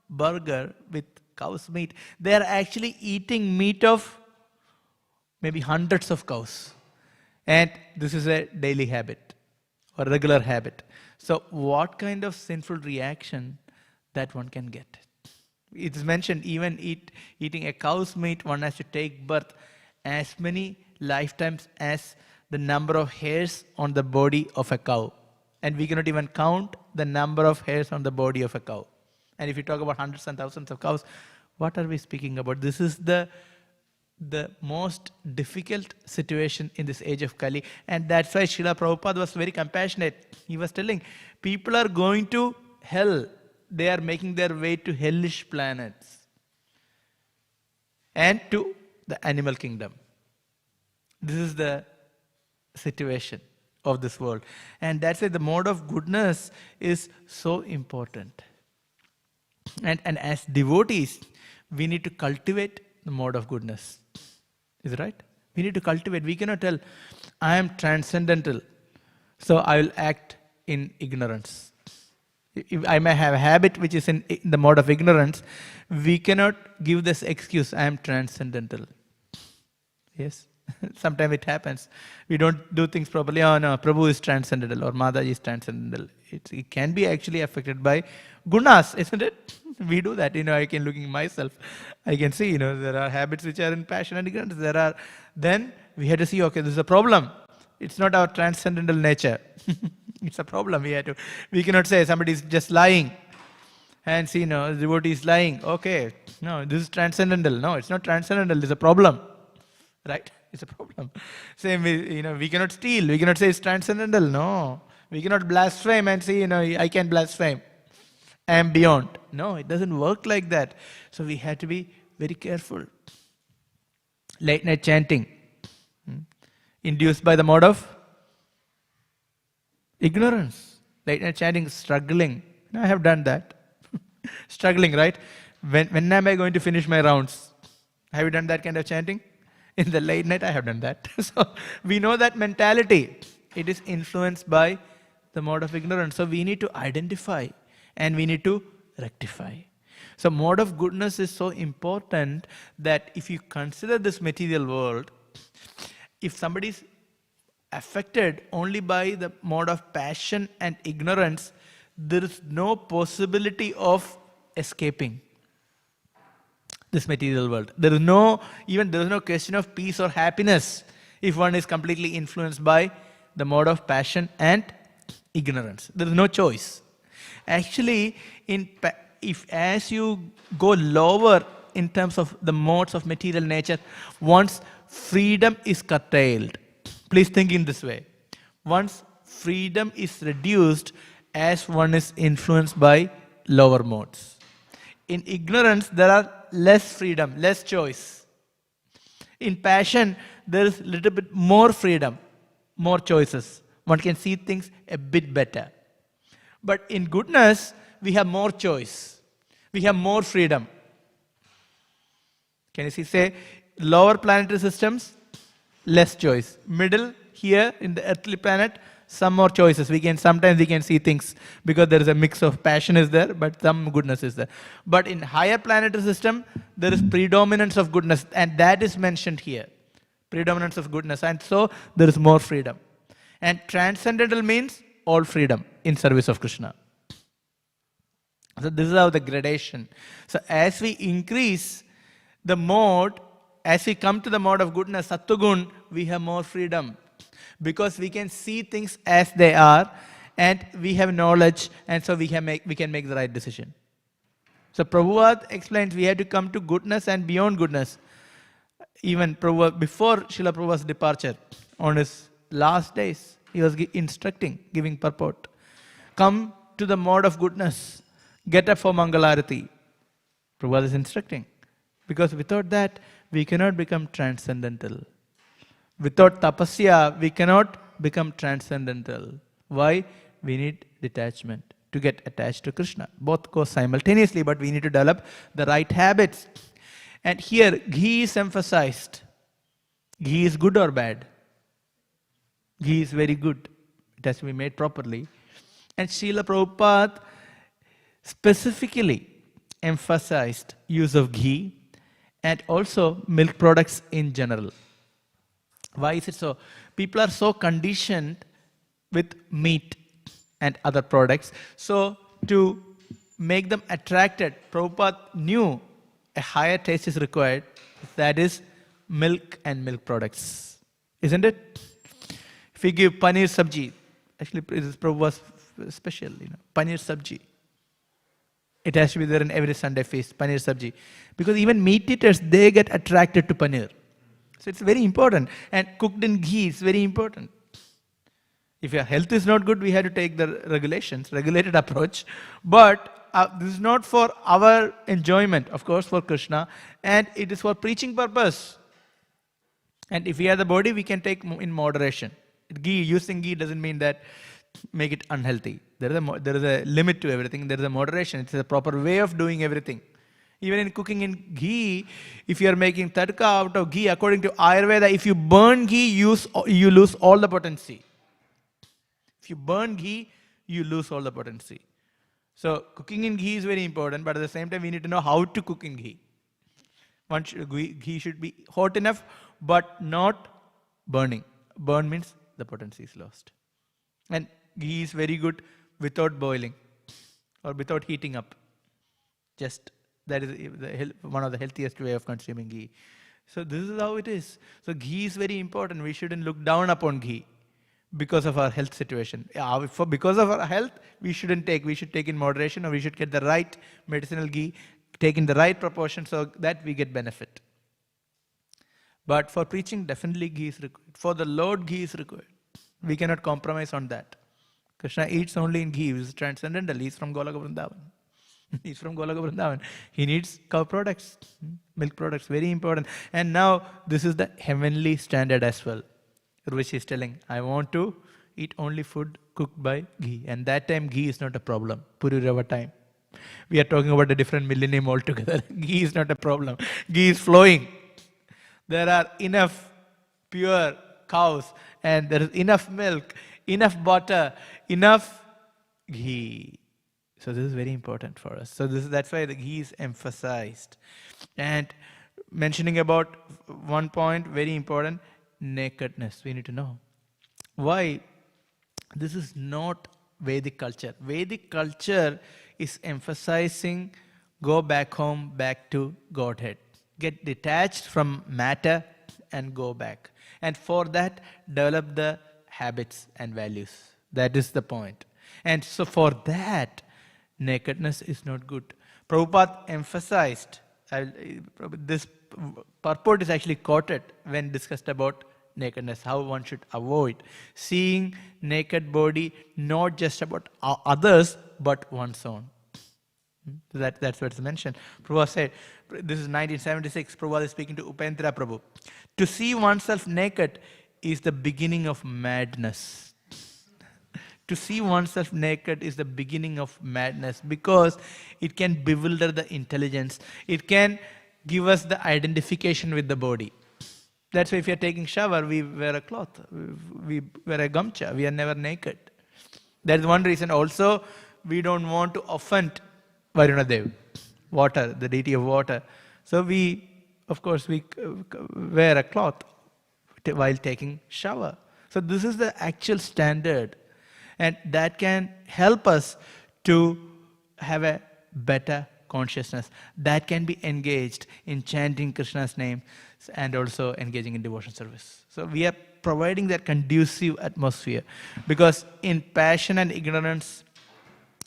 burger with cow's meat, they are actually eating meat of maybe hundreds of cows. And this is a daily habit or regular habit. So what kind of sinful reaction that one can get? It's mentioned even eating a cow's meat, one has to take birth as many lifetimes as the number of hairs on the body of a cow. And we cannot even count the number of hairs on the body of a cow. And if you talk about hundreds and thousands of cows, what are we speaking about? This is the most difficult situation in this age of Kali. And that's why Srila Prabhupada was very compassionate. He was telling, people are going to hell. They are making their way to hellish planets and to the animal kingdom. This is the situation of this world. And that's why the mode of goodness is so important. And as devotees, we need to cultivate the mode of goodness. Is it right? We need to cultivate. We cannot tell, I am transcendental, so I will act in ignorance. If I may have a habit which is in the mode of ignorance, we cannot give this excuse, I am transcendental. Yes? Sometimes it happens. We don't do things properly. Oh no, Prabhu is transcendental or Mataji is transcendental. It can be actually affected by gunas, isn't it? We do that. I can look at myself. I can see, there are habits which are in passion and ignorance. Then we have to see, okay, this is a problem. It's not our transcendental nature. It's a problem. We cannot say somebody is just lying and see, the devotee is lying. Okay, no, this is transcendental. No, it's not transcendental. It's a problem. Right? It's a problem. Same way, we cannot steal. We cannot say it's transcendental. No. We cannot blaspheme and say, I can blaspheme. I am beyond. No, it doesn't work like that. So we have to be very careful. Late night chanting. Induced by the mode of ignorance. Late night chanting, struggling. I have done that. Struggling, right? When am I going to finish my rounds? Have you done that kind of chanting? In the late night, I have done that. So we know that mentality. It is influenced by the mode of ignorance. So we need to identify and we need to rectify. So mode of goodness is so important that if you consider this material world, if somebody is affected only by the mode of passion and ignorance, there is no possibility of escaping this material world. There is no question of peace or happiness if one is completely influenced by the mode of passion and ignorance. There is no choice. Actually, if as you go lower in terms of the modes of material nature, one's freedom is curtailed. Please think in this way. One's freedom is reduced as one is influenced by lower modes. In ignorance, there are less freedom, less choice. In passion, there is a little bit more freedom, more choices. One can see things a bit better. But in goodness, we have more choice. We have more freedom. Can you see, say, lower planetary systems, less choice. Middle, here in the earthly planet, some more choices. Sometimes we can see things because there is a mix of passion is there, but some goodness is there. But in higher planetary system, there is predominance of goodness, and that is mentioned here. Predominance of goodness, and so there is more freedom. And transcendental means all freedom in service of Krishna. So this is how the gradation. So as we increase the mode, as we come to the mode of goodness, Sattvagun, we have more freedom. Because we can see things as they are, and we have knowledge, and so we can make the right decision. So Prabhupada explains we have to come to goodness and beyond goodness. Even Prabhupada, before Srila Prabhupada's departure, on his last days, he was instructing, giving purport. Come to the mode of goodness. Get up for Mangalarati. Prabhupada is instructing. Because without that, we cannot become transcendental. Without tapasya, we cannot become transcendental. Why? We need detachment to get attached to Krishna. Both go simultaneously, but we need to develop the right habits. And here, ghee is emphasized. Ghee is good or bad? Ghee is very good. It has to be made properly. And Srila Prabhupada specifically emphasized use of ghee and also milk products in general. Why is it so? People are so conditioned with meat and other products. So to make them attracted, Prabhupada knew a higher taste is required. That is milk and milk products. Isn't it? If we give paneer sabji, actually it is Prabhupada's special, paneer sabji. It has to be there in every Sunday feast, paneer sabji. Because even meat eaters, they get attracted to paneer. So it's very important. And cooked in ghee is very important. If your health is not good, we have to take the regulated approach. But this is not for our enjoyment, of course, for Krishna. And it is for preaching purpose. And if we have the body, we can take in moderation. Using ghee doesn't mean that make it unhealthy. There is a limit to everything. There is a moderation. It's a proper way of doing everything. Even in cooking in ghee, if you are making tadka out of ghee, according to Ayurveda, if you burn ghee, you lose all the potency. If you burn ghee, you lose all the potency. So cooking in ghee is very important, but at the same time, we need to know how to cook in ghee. Ghee should be hot enough, but not burning. Burn means the potency is lost. And ghee is very good without boiling or without heating up. That is one of the healthiest way of consuming ghee. So this is how it is. So ghee is very important. We shouldn't look down upon ghee because of our health situation. Because of our health, we shouldn't take. We should take in moderation, or we should get the right medicinal ghee, take in the right proportion so that we get benefit. But for preaching, definitely ghee is required. For the Lord, ghee is required. We cannot compromise on that. Krishna eats only in ghee. He is transcendental. He is from Vrindavan. He's from Vrindavan. He needs cow products, milk products, very important. And now this is the heavenly standard as well. Urvashi is telling, I want to eat only food cooked by ghee. And that time ghee is not a problem. Pururava time. We are talking about a different millennium altogether. Ghee is not a problem. Ghee is flowing. There are enough pure cows, and there is enough milk, enough butter, enough ghee. So this is very important for us. So that's why the ghee is emphasized. And mentioning about one point, very important, nakedness. We need to know. Why? This is not Vedic culture. Vedic culture is emphasizing go back home, back to Godhead. Get detached from matter and go back. And for that, develop the habits and values. That is the point. And so for that, nakedness is not good. Prabhupada emphasized, this purport is actually quoted when discussed about nakedness, how one should avoid seeing naked body, not just about others, but one's own. That's what's mentioned. Prabhupada said, this is 1976, Prabhupada is speaking to Upendra Prabhu. To see oneself naked is the beginning of madness. To see oneself naked is the beginning of madness because it can bewilder the intelligence. It can give us the identification with the body. That's why if you're taking shower, we wear a cloth. We wear a gamcha. We are never naked. That's one reason. Also, we don't want to offend Varunadev, water, the deity of water. So we wear a cloth while taking shower. So this is the actual standard. And that can help us to have a better consciousness. That can be engaged in chanting Krishna's name and also engaging in devotion service. So we are providing that conducive atmosphere. Because in passion and ignorance,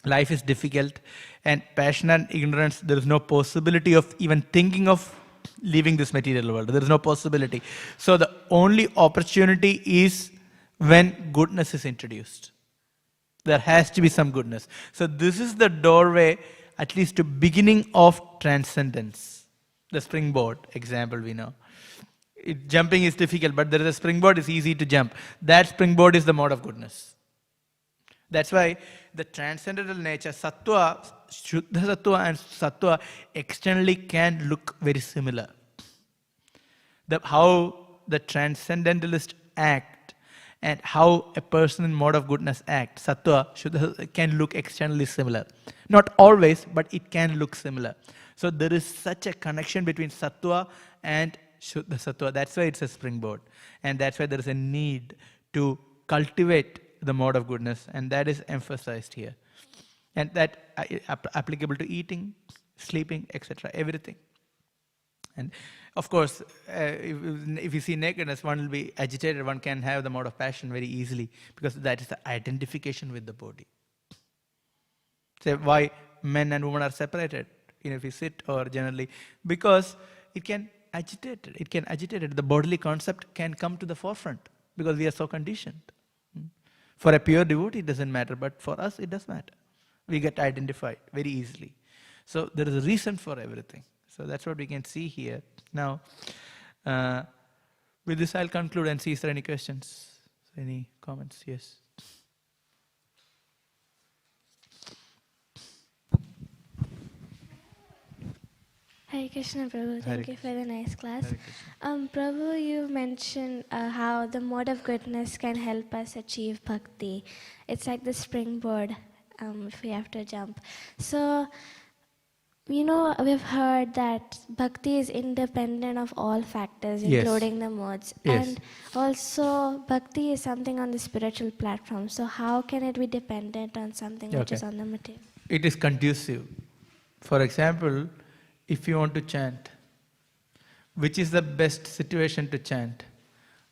life is difficult. And passion and ignorance, there is no possibility of even thinking of leaving this material world. There is no possibility. So the only opportunity is when goodness is introduced. There has to be some goodness. So this is the doorway, at least to beginning of transcendence. The springboard example we know. Jumping is difficult, but there is a springboard, it's easy to jump. That springboard is the mode of goodness. That's why the transcendental nature, sattva, shuddha sattva and sattva externally can look very similar. How the transcendentalist act and how a person in mode of goodness acts, sattva, shuddha, can look externally similar. Not always, but it can look similar. So there is such a connection between sattva and Shuddha Sattva. That's why it's a springboard. And that's why there is a need to cultivate the mode of goodness. And that is emphasized here. And that applicable to eating, sleeping, etc. Everything. And of course, if you see nakedness, one will be agitated. One can have the mode of passion very easily because that is the identification with the body. So why men and women are separated, if you sit or generally, because it can agitate it. It can agitate it. The bodily concept can come to the forefront because we are so conditioned. For a pure devotee, it doesn't matter, but for us, it does matter. We get identified very easily. So there is a reason for everything. So that's what we can see here. Now, with this I'll conclude and see if there are any questions, any comments. Yes. Hare Krishna, Prabhu. Thank you for the nice class. Prabhu, you mentioned how the mode of goodness can help us achieve bhakti. It's like the springboard if we have to jump. So, we've heard that bhakti is independent of all factors, including the modes. Yes. And also, bhakti is something on the spiritual platform. So how can it be dependent on something which is on the material? It is conducive. For example, if you want to chant, which is the best situation to chant?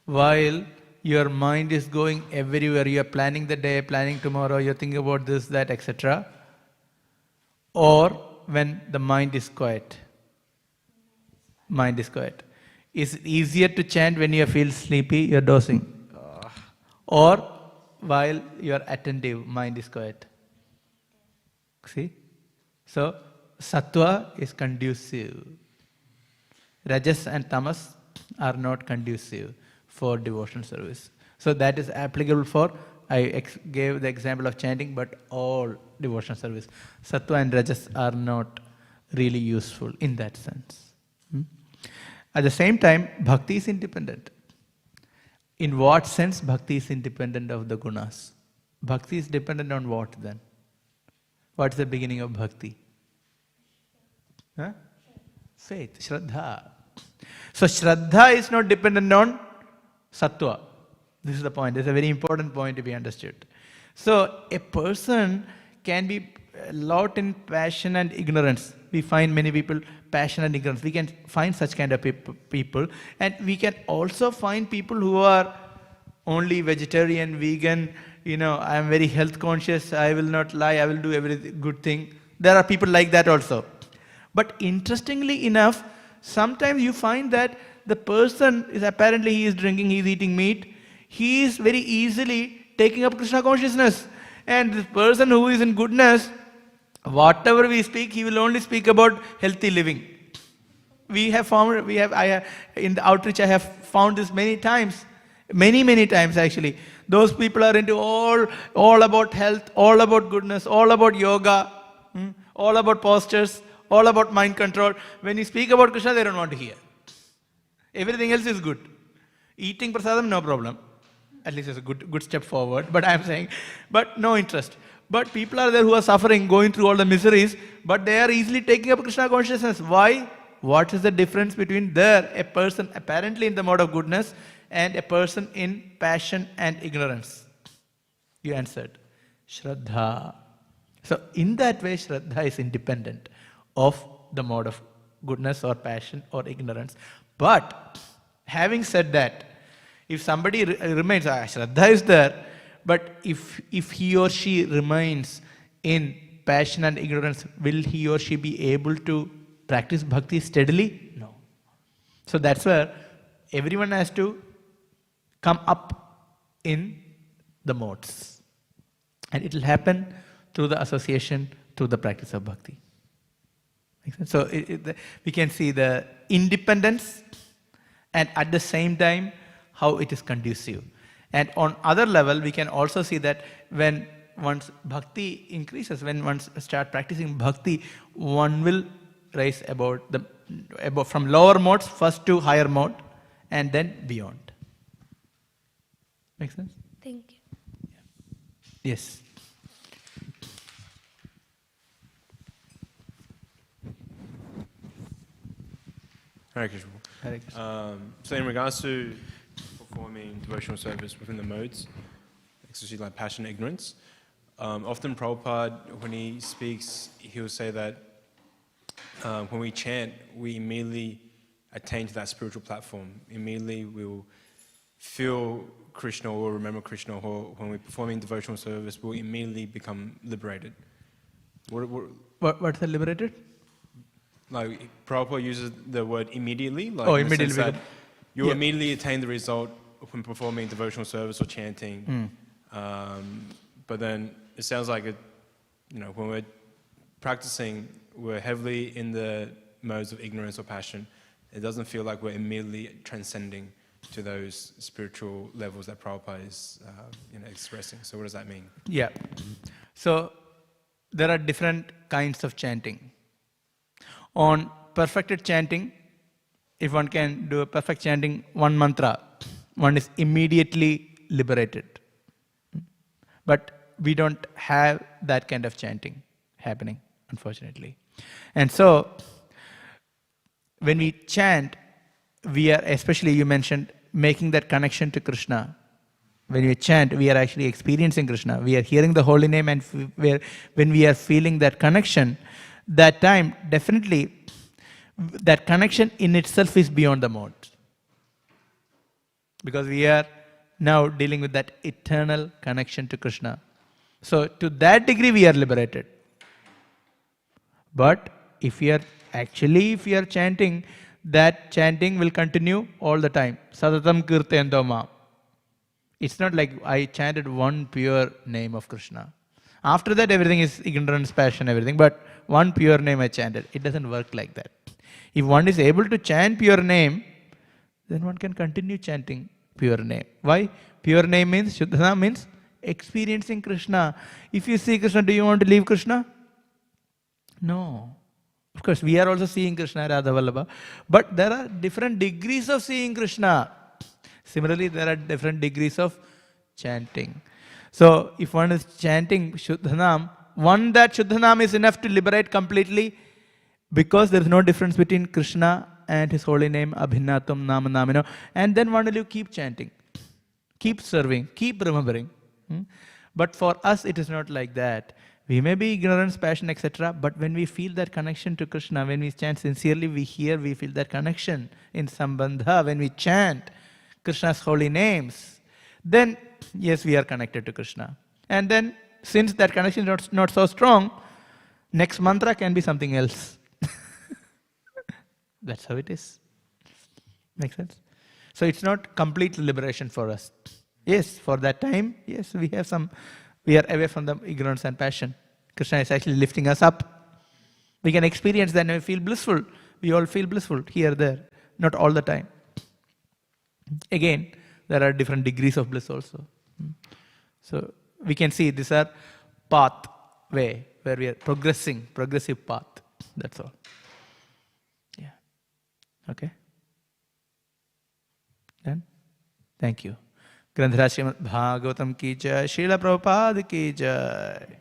While your mind is going everywhere, you are planning the day, planning tomorrow, you're thinking about this, that, etc. Or when the mind is quiet. Mind is quiet. Is it easier to chant when you feel sleepy, you're dozing? Or while you're attentive, mind is quiet? See? So, Sattva is conducive. Rajas and Tamas are not conducive for devotional service. So that is applicable for, I gave the example of chanting, but all devotional service. Sattva and Rajas are not really useful in that sense. At the same time, bhakti is independent. In what sense bhakti is independent of the gunas? Bhakti is dependent on what then? What is the beginning of bhakti? Faith, Shraddha. So Shraddha is not dependent on Sattva. This is the point. It's a very important point to be understood. So a person can be a lot in passion and ignorance. We find many people passion and ignorance. We can find such kind of people. And we can also find people who are only vegetarian, vegan, I am very health conscious, I will not lie, I will do every good thing. There are people like that also. But interestingly enough, sometimes you find that the person is apparently he is drinking, he is eating meat, he is very easily taking up Krishna consciousness. And this person who is in goodness, whatever we speak, he will only speak about healthy living. In the outreach I have found this many times, many times actually. Those people are into all about health, all about goodness, all about yoga, all about postures, all about mind control. When you speak about Krishna, they don't want to hear. Everything else is good. Eating prasadam, no problem. At least it's a good step forward. But I'm saying, but no interest. But people are there who are suffering, going through all the miseries, but they are easily taking up Krishna consciousness. Why? What is the difference between a person apparently in the mode of goodness and a person in passion and ignorance? You answered. Shraddha. So in that way, Shraddha is independent of the mode of goodness or passion or ignorance. But having said that, if somebody remains, Shraddha is there, but if he or she remains in passion and ignorance, will he or she be able to practice bhakti steadily? No. So that's where everyone has to come up in the modes. And it will happen through the association, through the practice of bhakti. Make sense? So we can see the independence and at the same time how it is conducive. And on other level, we can also see that when one's bhakti increases, when one start practicing bhakti, one will rise about from lower modes first to higher mode and then beyond. Make sense? Thank you. Yeah. Yes. Hare Krishna. Hare Krishna. So in regards to performing devotional service within the modes, especially like passion and ignorance, often Prabhupada, when he speaks, he'll say that when we chant, we immediately attain to that spiritual platform. Immediately we'll feel Krishna or remember Krishna, or when we're performing devotional service, we'll immediately become liberated. What's the liberated? Like Prabhupada uses the word immediately. Like Immediately. That you immediately attain the result when performing devotional service or chanting. But then it sounds like when we're practicing, we're heavily in the modes of ignorance or passion. It doesn't feel like we're immediately transcending to those spiritual levels that Prabhupada is expressing. So what does that mean? Yeah. So there are different kinds of chanting. On perfected chanting, if one can do a perfect chanting, one mantra, one is immediately liberated. But we don't have that kind of chanting happening, unfortunately. And so, when we chant, we are, especially you mentioned, making that connection to Krishna. When we chant, we are actually experiencing Krishna. We are hearing the holy name, and when we are feeling that connection, that time, definitely, that connection in itself is beyond the mode. Because we are now dealing with that eternal connection to Krishna. So, to that degree, we are liberated. But if we are chanting, that chanting will continue all the time. Sadatam kirtayando ma. It's not like I chanted one pure name of Krishna. After that, everything is ignorance, passion, everything. But one pure name I chanted. It doesn't work like that. If one is able to chant pure name, then one can continue chanting pure name. Why? Pure name means, Shuddhana means experiencing Krishna. If you see Krishna, do you want to leave Krishna? No. Of course, we are also seeing Krishna, Radha Vallabha. But there are different degrees of seeing Krishna. Similarly, there are different degrees of chanting. So, if one is chanting Shuddhanam, that Shuddhanam is enough to liberate completely, because there is no difference between Krishna and His holy name, Abhinnatam Nama Namino. And then one will keep chanting, keep serving, keep remembering. But for us, it is not like that. We may be ignorance, passion, etc. But when we feel that connection to Krishna, when we chant sincerely, we feel that connection in Sambandha. When we chant Krishna's holy names, then yes, we are connected to Krishna. And then, since that connection is not so strong, next mantra can be something else. That's how it is. Make sense? So it's not complete liberation for us. Yes, for that time, yes, we are away from the ignorance and passion. Krishna is actually lifting us up. We can experience that and we feel blissful. We all feel blissful here, there. Not all the time. Again, there are different degrees of bliss also. So we can see these are pathway where we are progressive path. That's all. Yeah. Okay. Done? Thank you. Śrīmad Bhāgavatam ki jai, Srila Prabhupada ki jai.